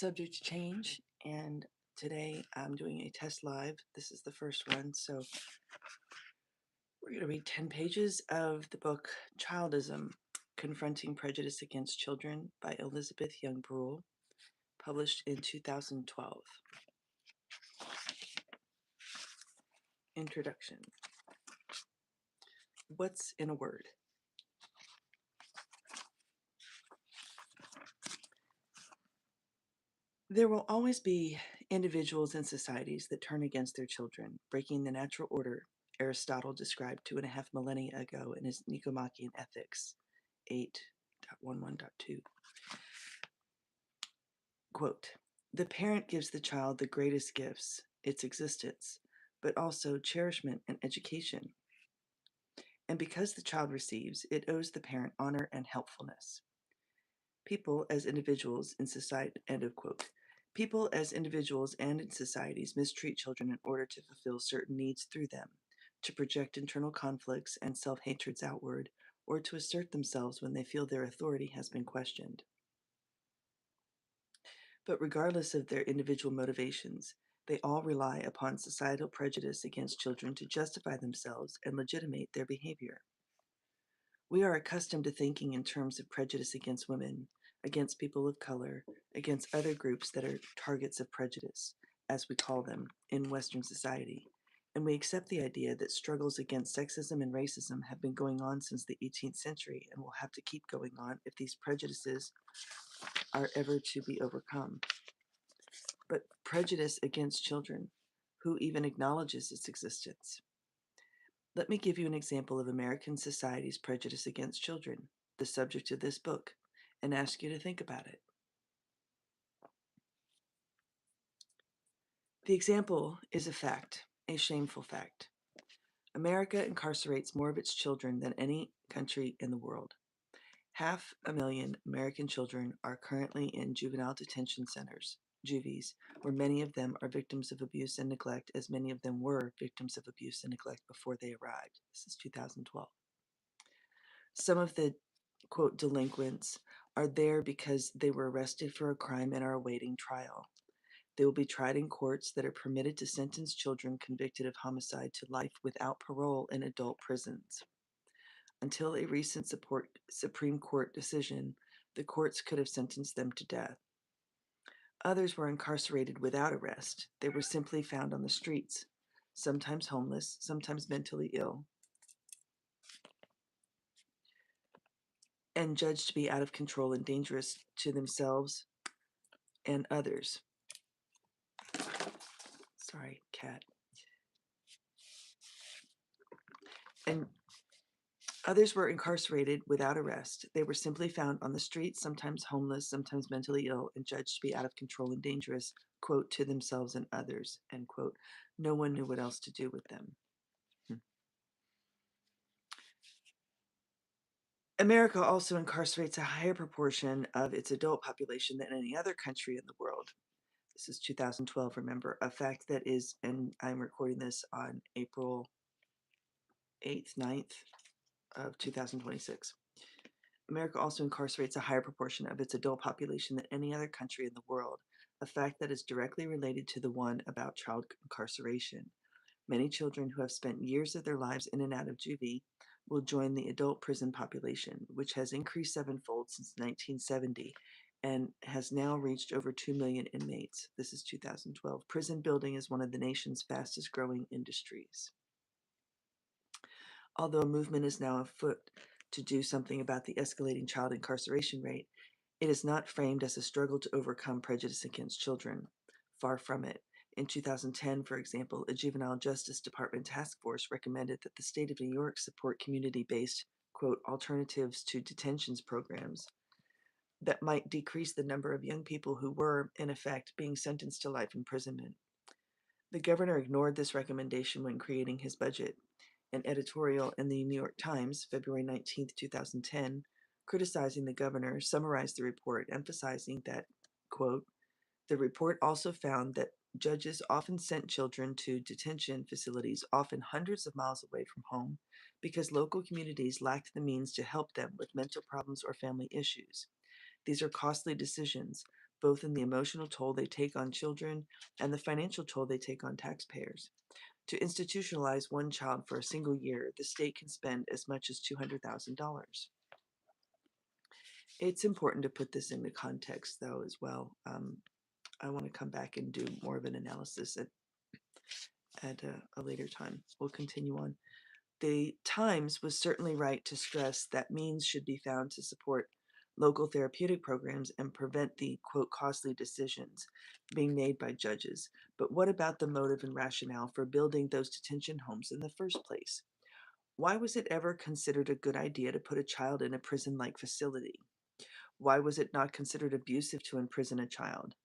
Subject2 Change, and today I'm doing a test live. This is the first one, so we're going to read 10 pages of the book Childism, Confronting Prejudice Against Children by Elizabeth Young Brule, published in 2012. Introduction. What's in a word? There will always be individuals and societies that turn against their children, breaking the natural order Aristotle described 2.5 millennia ago in his Nicomachean Ethics 8.11.2. Quote, "The parent gives the child the greatest gifts, its existence, but also cherishment and education. And because the child receives, it owes the parent honor and helpfulness. People as individuals in society," end of quote. "People as individuals and in societies mistreat children in order to fulfill certain needs through them, to project internal conflicts and self-hatreds outward, or to assert themselves when they feel their authority has been questioned. But regardless of their individual motivations, they all rely upon societal prejudice against children to justify themselves and legitimate their behavior. We are accustomed to thinking in terms of prejudice against women, against people of color, against other groups that are targets of prejudice, as we call them, in Western society, and we accept the idea that struggles against sexism and racism have been going on since the 18th century and will have to keep going on if these prejudices are ever to be overcome. But prejudice against children, who even acknowledges its existence? Let me give you an example of American society's prejudice against children, the subject of this book, and ask you to think about it. The example is a fact, a shameful fact. America incarcerates more of its children than any country in the world. 500,000 American children are currently in juvenile detention centers, juvies, where many of them are victims of abuse and neglect, as many of them were victims of abuse and neglect before they arrived. This is 2012. Some of the, quote, delinquents are there because they were arrested for a crime and are awaiting trial. They will be tried in courts that are permitted to sentence children convicted of homicide to life without parole in adult prisons. Until a recent Supreme Court decision, the courts could have sentenced them to death. Others were incarcerated without arrest. They were simply found on the streets, sometimes homeless, sometimes mentally ill, and judged to be out of control and dangerous to themselves and others. Sorry, cat. And others were incarcerated without arrest. They were simply found on the streets, sometimes homeless, sometimes mentally ill, and judged to be out of control and dangerous, quote, to themselves and others, end quote. No one knew what else to do with them. America also incarcerates a higher proportion of its adult population than any other country in the world. This is 2012, remember, a fact that is, and I'm recording this on April 8th, 9th of 2026. America also incarcerates a higher proportion of its adult population than any other country in the world, a fact that is directly related to the one about child incarceration. Many children who have spent years of their lives in and out of juvie will join the adult prison population, which has increased sevenfold since 1970 and has now reached over 2 million inmates. This is 2012. Prison building is one of the nation's fastest growing industries. Although a movement is now afoot to do something about the escalating child incarceration rate, it is not framed as a struggle to overcome prejudice against children. Far from it. In 2010, for example, a Juvenile Justice Department task force recommended that the state of New York support community-based, quote, alternatives to detentions programs that might decrease the number of young people who were, in effect, being sentenced to life imprisonment. The governor ignored this recommendation when creating his budget. An editorial in the New York Times, February 19, 2010, criticizing the governor, summarized the report, emphasizing that, quote, the report also found that judges often sent children to detention facilities, often hundreds of miles away from home, because local communities lacked the means to help them with mental problems or family issues. These are costly decisions, both in the emotional toll they take on children and the financial toll they take on taxpayers. To institutionalize one child for a single year, the state can spend as much as $200,000. It's important to put this into context, though, as well. I want to come back and do more of an analysis at a later time. We'll continue on. The Times was certainly right to stress that means should be found to support local therapeutic programs and prevent the, quote, costly decisions being made by judges. But what about the motive and rationale for building those detention homes in the first place? Why was it ever considered a good idea to put a child in a prison-like facility? Why was it not considered abusive to imprison a child?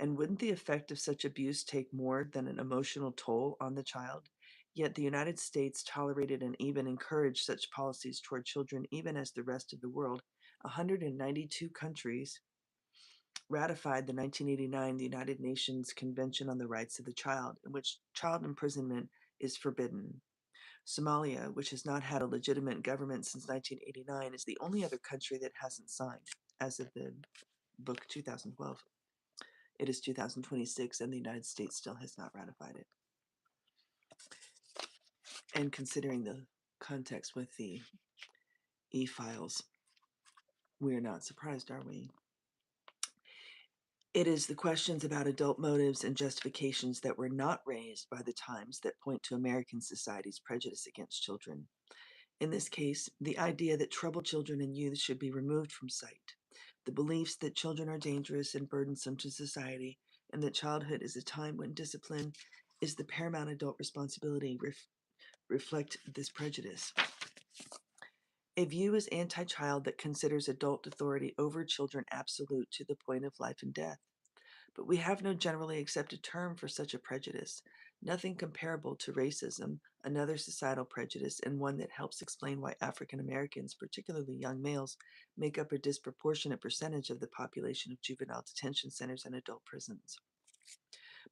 And wouldn't the effect of such abuse take more than an emotional toll on the child? Yet the United States tolerated and even encouraged such policies toward children, even as the rest of the world. 192 countries ratified the 1989 United Nations Convention on the Rights of the Child, in which child imprisonment is forbidden. Somalia, which has not had a legitimate government since 1989, is the only other country that hasn't signed, as of the book 2012. It is 2026, and the United States still has not ratified it. And considering the context with the e-files, we're not surprised, are we? It is the questions about adult motives and justifications that were not raised by the Times that point to American society's prejudice against children. In this case, the idea that troubled children and youth should be removed from sight, the beliefs that children are dangerous and burdensome to society, and that childhood is a time when discipline is the paramount adult responsibility, reflect this prejudice. A view is anti-child that considers adult authority over children absolute to the point of life and death. But we have no generally accepted term for such a prejudice, nothing comparable to racism, another societal prejudice, and one that helps explain why African Americans, particularly young males, make up a disproportionate percentage of the population of juvenile detention centers and adult prisons.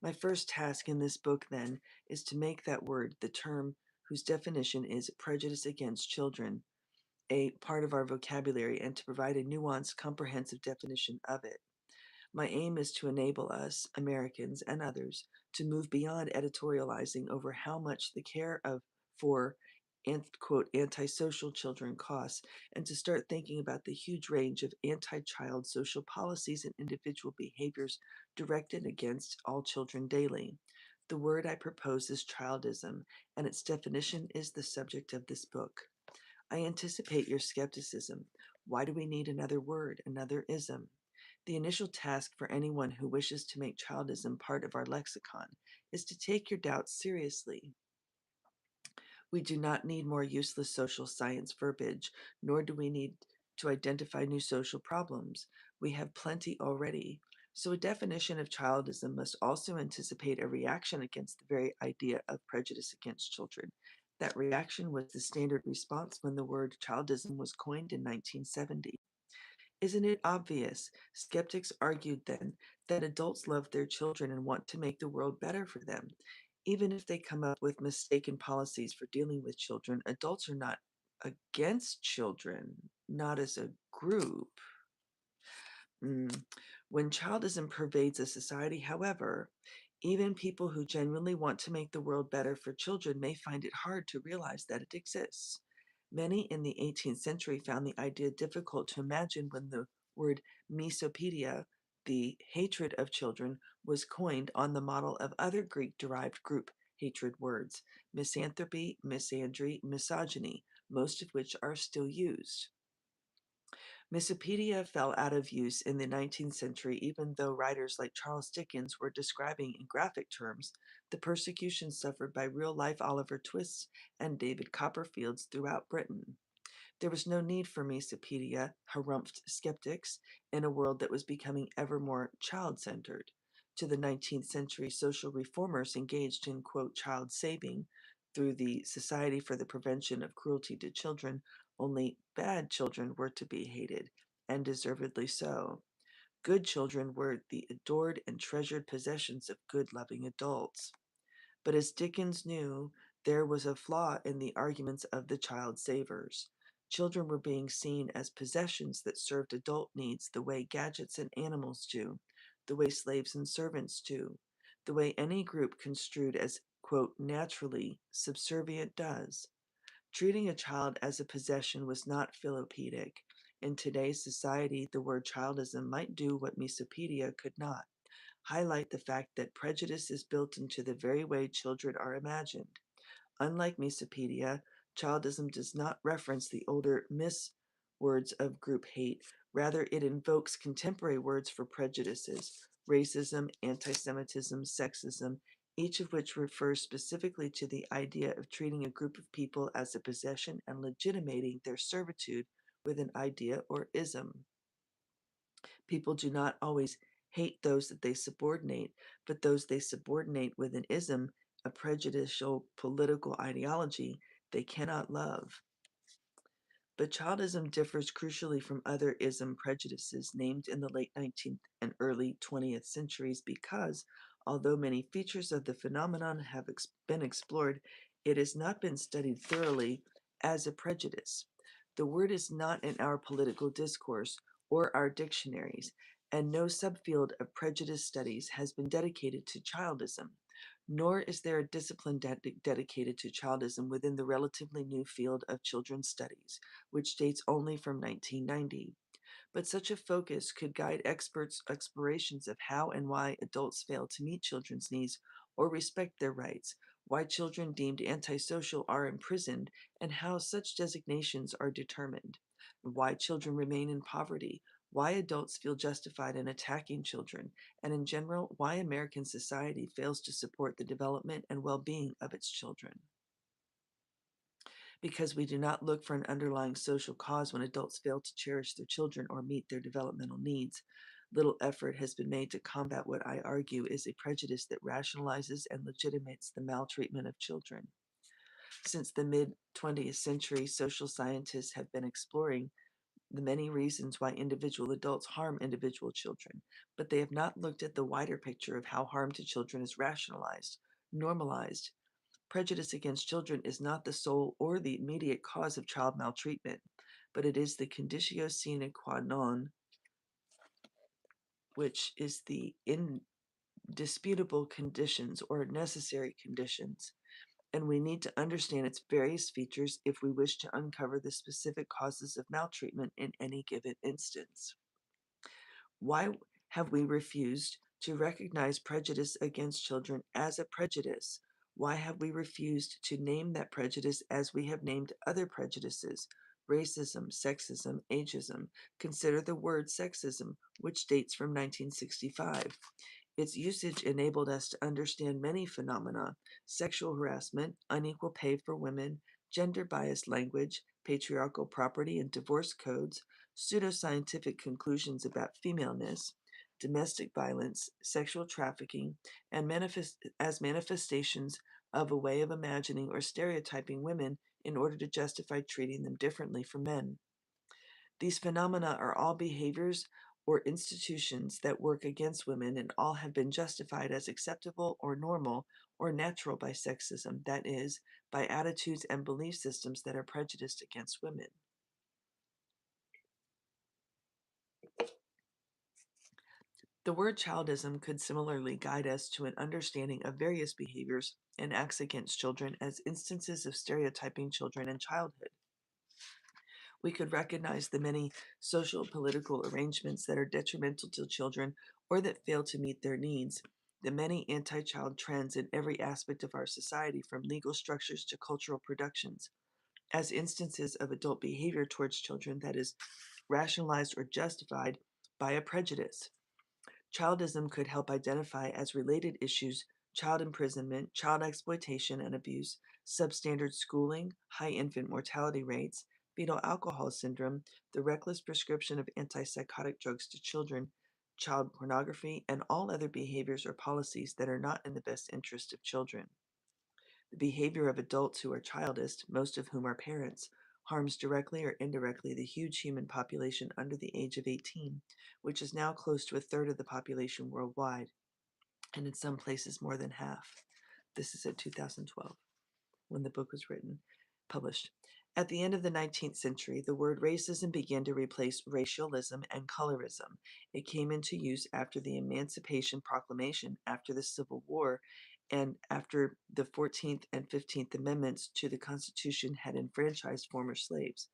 My first task in this book, then, is to make that word, the term whose definition is prejudice against children, a part of our vocabulary and to provide a nuanced, comprehensive definition of it. My aim is to enable us, Americans and others, to move beyond editorializing over how much the care of for quote antisocial children costs and to start thinking about the huge range of anti-child social policies and individual behaviors directed against all children daily. The word I propose is childism, and its definition is the subject of this book. I anticipate your skepticism. Why do we need another word, another ism? The initial task for anyone who wishes to make childism part of our lexicon is to take your doubts seriously. We do not need more useless social science verbiage, nor do we need to identify new social problems. We have plenty already. So a definition of childism must also anticipate a reaction against the very idea of prejudice against children. That reaction was the standard response when the word childism was coined in 1970. Isn't it obvious? Skeptics argued then that adults love their children and want to make the world better for them. Even if they come up with mistaken policies for dealing with children, adults are not against children, not as a group. When childism pervades a society, however, even people who genuinely want to make the world better for children may find it hard to realize that it exists. Many in the 18th century found the idea difficult to imagine when the word misopedia, the hatred of children, was coined on the model of other Greek-derived group hatred words, misanthropy, misandry, misogyny, most of which are still used. Misopedia fell out of use in the 19th century even though writers like Charles Dickens were describing in graphic terms the persecution suffered by real-life Oliver Twists and David Copperfields throughout Britain. There was no need for misopedia, harumphed skeptics, in a world that was becoming ever more child-centered. To the 19th century social reformers engaged in, quote, child saving through the Society for the Prevention of Cruelty to Children, only bad children were to be hated, and deservedly so. Good children were the adored and treasured possessions of good, loving adults. But as Dickens knew, there was a flaw in the arguments of the child savers. Children were being seen as possessions that served adult needs the way gadgets and animals do. the way slaves and servants do, the way any group construed as, quote, naturally subservient does. Treating a child as a possession was not philopedic. In today's society, the word childism might do what Misopedia could not: highlight the fact that prejudice is built into the very way children are imagined. Unlike Misopedia, childism does not reference the older words of group hate. Rather, it invokes contemporary words for prejudices: racism, anti-Semitism, sexism, each of which refers specifically to the idea of treating a group of people as a possession and legitimating their servitude with an idea or ism. People do not always hate those that they subordinate, but those they subordinate with an ism, a prejudicial political ideology, they cannot love. But childism differs crucially from other ism prejudices named in the late 19th and early 20th centuries because, although many features of the phenomenon have been explored, it has not been studied thoroughly as a prejudice. The word is not in our political discourse or our dictionaries, and no subfield of prejudice studies has been dedicated to childism. Nor is there a discipline dedicated to childism within the relatively new field of children's studies, which dates only from 1990. But such a focus could guide experts' explorations of how and why adults fail to meet children's needs or respect their rights, why children deemed antisocial are imprisoned, and how such designations are determined, why children remain in poverty, why adults feel justified in attacking children, and in general, why American society fails to support the development and well-being of its children. Because we do not look for an underlying social cause when adults fail to cherish their children or meet their developmental needs, little effort has been made to combat what I argue is a prejudice that rationalizes and legitimates the maltreatment of children. Since the mid-20th century, social scientists have been exploring the many reasons why individual adults harm individual children, but they have not looked at the wider picture of how harm to children is rationalized, normalized. Prejudice against children is not the sole or the immediate cause of child maltreatment, but it is the conditio sine qua non, which is the indisputable conditions or necessary conditions, and we need to understand its various features if we wish to uncover the specific causes of maltreatment in any given instance. Why have we refused to recognize prejudice against children as a prejudice? Why have we refused to name that prejudice as we have named other prejudices? Racism, sexism, ageism. Consider the word sexism, which dates from 1965. Its usage enabled us to understand many phenomena: sexual harassment, unequal pay for women, gender-biased language, patriarchal property and divorce codes, pseudoscientific conclusions about femaleness, domestic violence, sexual trafficking, and manifestations of a way of imagining or stereotyping women in order to justify treating them differently from men. These phenomena are all behaviors or institutions that work against women, and all have been justified as acceptable or normal or natural by sexism, that is, by attitudes and belief systems that are prejudiced against women. The word childism could similarly guide us to an understanding of various behaviors and acts against children as instances of stereotyping children in childhood. We could recognize the many social political arrangements that are detrimental to children or that fail to meet their needs, the many anti-child trends in every aspect of our society, from legal structures to cultural productions, as instances of adult behavior towards children that is rationalized or justified by a prejudice. Childism could help identify as related issues child imprisonment, child exploitation and abuse, substandard schooling, high infant mortality rates, fetal alcohol syndrome, the reckless prescription of antipsychotic drugs to children, child pornography, and all other behaviors or policies that are not in the best interest of children. The behavior of adults who are childish, most of whom are parents, harms directly or indirectly the huge human population under the age of 18, which is now close to a third of the population worldwide, and in some places more than half. This is at 2012, when the book was published. At the end of the 19th century, the word racism began to replace racialism and colorism. It came into use after the Emancipation Proclamation, after the Civil War, and after the 14th and 15th Amendments to the Constitution had enfranchised former slaves.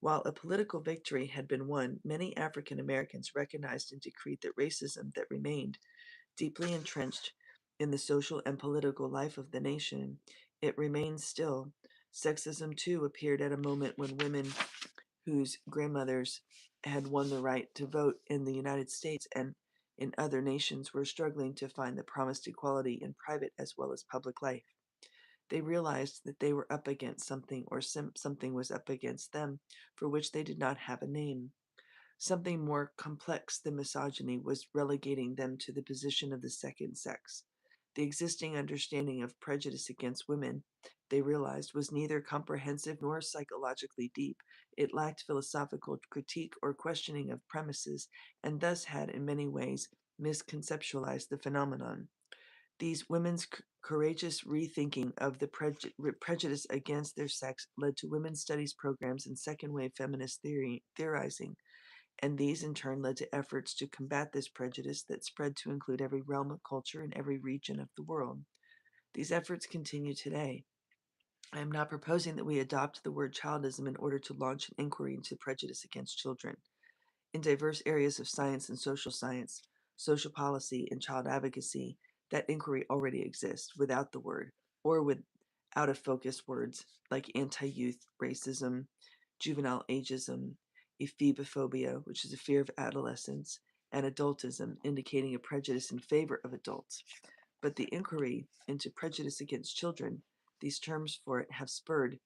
While a political victory had been won, many African Americans recognized and decreed that racism that remained deeply entrenched in the social and political life of the nation. It remains still. Sexism, too, appeared at a moment when women whose grandmothers had won the right to vote in the United States and in other nations were struggling to find the promised equality in private as well as public life. They realized that they were up against something, or something was up against them, for which they did not have a name. Something more complex than misogyny was relegating them to the position of the second sex. The existing understanding of prejudice against women, they realized, was neither comprehensive nor psychologically deep. It lacked philosophical critique or questioning of premises, and thus had, in many ways, misconceptualized the phenomenon. These women's courageous rethinking of the prejudice against their sex led to women's studies programs and second wave feminist theorizing, and these in turn led to efforts to combat this prejudice that spread to include every realm of culture in every region of the world. These efforts continue today. I am not proposing that we adopt the word childism in order to launch an inquiry into prejudice against children. In diverse areas of science and science, social policy, and child advocacy, that inquiry already exists without the word, or with out of focus words like anti-youth racism, juvenile ageism, ephebophobia, which is a fear of adolescence, and adultism, indicating a prejudice in favor of adults. But the inquiry into prejudice against children, these terms for it have spurred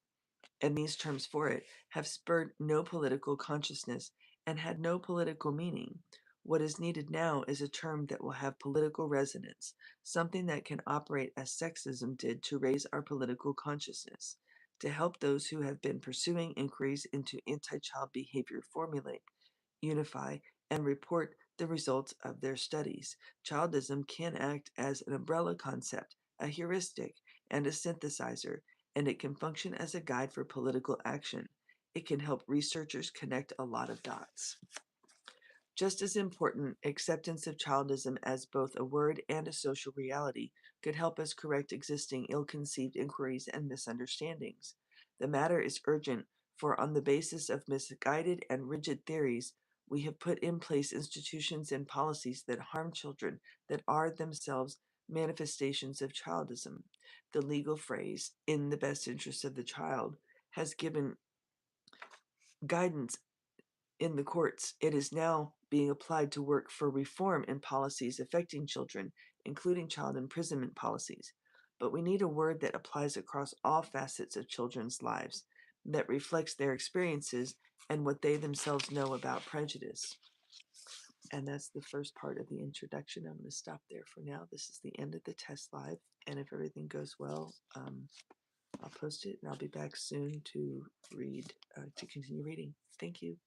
no political consciousness and had no political meaning. What is needed now is a term that will have political resonance, something that can operate as sexism did to raise our political consciousness, to help those who have been pursuing inquiries into anti-child behavior formulate, unify, and report the results of their studies. Childism can act as an umbrella concept, a heuristic, and a synthesizer, and it can function as a guide for political action. It can help researchers connect a lot of dots. Just as important, acceptance of childism as both a word and a social reality could help us correct existing ill-conceived inquiries and misunderstandings. The matter is urgent, for on the basis of misguided and rigid theories, we have put in place institutions and policies that harm children, that are themselves manifestations of childism. The legal phrase, in the best interest of the child, has given guidance in the courts. It is now being applied to work for reform in policies affecting children, including child imprisonment policies. But we need a word that applies across all facets of children's lives, that reflects their experiences and what they themselves know about prejudice. And that's the first part of the introduction. I'm going to stop there for now. This is the end of the test live, and if everything goes well, I'll post it, and I'll be back soon to continue reading. Thank you.